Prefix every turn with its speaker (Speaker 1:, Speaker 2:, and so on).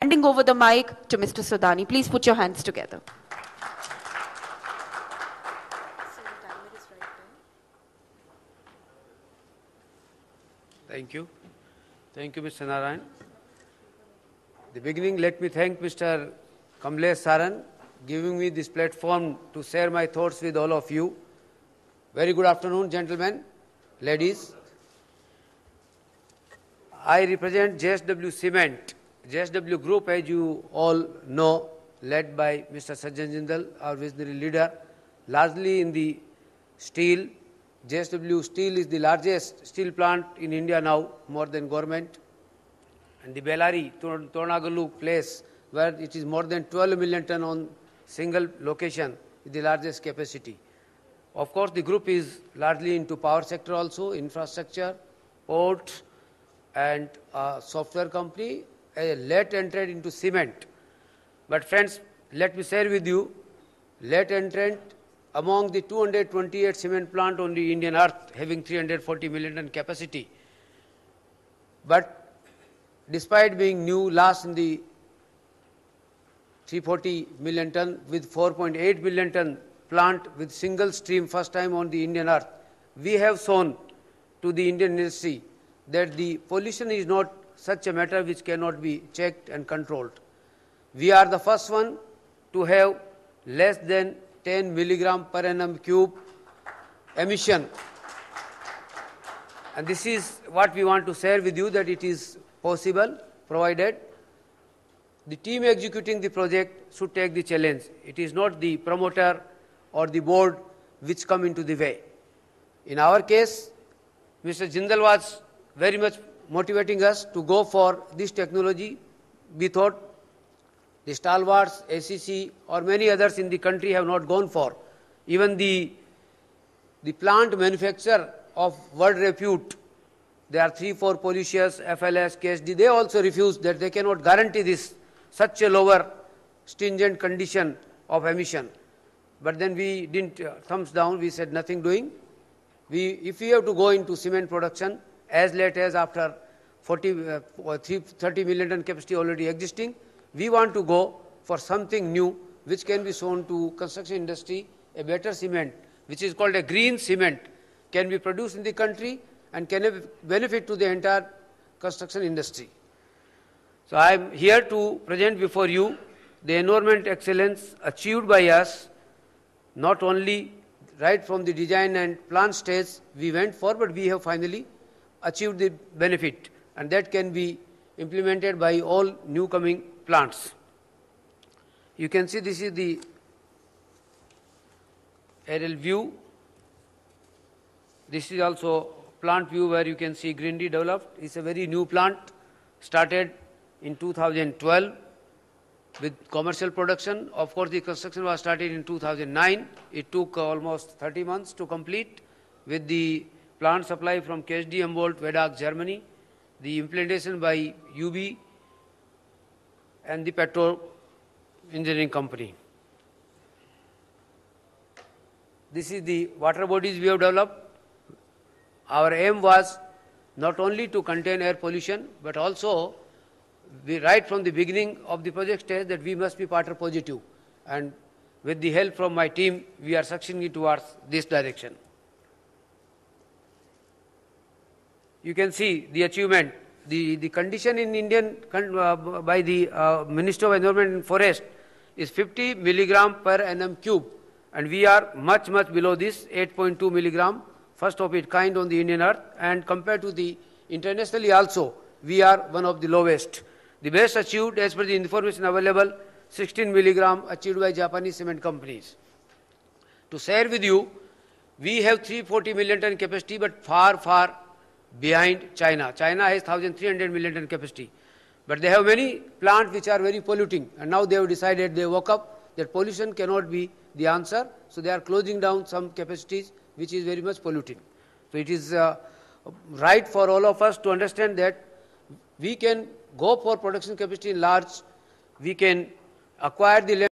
Speaker 1: Handing over the mic to Mr. Sudani. Please put your hands together.
Speaker 2: Thank you. Thank you, Mr. Narayan. At the beginning, let me thank Mr. Kamlesh Saran giving me this platform to share my thoughts with all of you. Very good afternoon, gentlemen, ladies. I represent JSW Cement. JSW Group, as you all know, led by Mr. Sajjan Jindal, our visionary leader, largely in the steel. JSW Steel is the largest steel plant in India now, more than government. And the Bellary, Tornagalu place, where it is more than 12 million ton on single location, is the largest capacity. Of course, the group is largely into power sector also, infrastructure, ports, and software company, a late entrant into cement. But friends, let me share with you, late entrant among the 228 cement plant on the Indian earth having 340 million ton capacity. But despite being new, last in the 340 million ton with 4.8 million ton plant with single stream first time on the Indian earth, we have shown to the Indian industry that the pollution is not such a matter which cannot be checked and controlled. We are the first one to have less than 10 milligram per annum cube emission. And this is what we want to share with you, that it is possible, provided the team executing the project should take the challenge. It is not the promoter or the board which come into the way. In our case, Mr. Jindal was very much motivating us to go for this technology. We thought the stalwarts, ACC or many others in the country have not gone for. Even the plant manufacturer of world repute, there are 3-4 Pollucious, FLS, KSD, they also refuse that they cannot guarantee this, such a lower stringent condition of emission. But then we didn't thumbs down, we said nothing doing. If we have to go into cement production as late as after 30 million ton capacity already existing, we want to go for something new which can be shown to construction industry, a better cement, which is called a green cement, can be produced in the country and can benefit to the entire construction industry. So I am here to present before you the environment excellence achieved by us, not only right from the design and plan stage we went for, but we have finally achieved the benefit, and that can be implemented by all new coming plants. You can see this is the aerial view. This is also plant view where you can see Greendy developed. It's a very new plant, started in 2012 with commercial production. Of course, the construction was started in 2009. It took almost 30 months to complete with the plant supply from KSD Humboldt, Vedag, Germany, the implementation by UB and the Petro Engineering Company. This is the water bodies we have developed. Our aim was not only to contain air pollution, but also right from the beginning of the project stage that we must be water positive. And with the help from my team, we are succeeding towards this direction. You can see the achievement. The condition in Indian by the Minister of Environment and Forest is 50 milligram per annum cube, and we are much below this, 8.2 milligram, first of its kind on the Indian earth, and compared to the internationally also, we are one of the lowest. The best achieved as per the information available, 16 milligram achieved by Japanese cement companies. To share with you, we have 340 million ton capacity, but far behind China. China has 1,300 million ton capacity. But they have many plants which are very polluting, and now they have decided, they woke up that pollution cannot be the answer, so they are closing down some capacities which is very much polluting. So it is right for all of us to understand that we can go for production capacity in large, we can acquire the land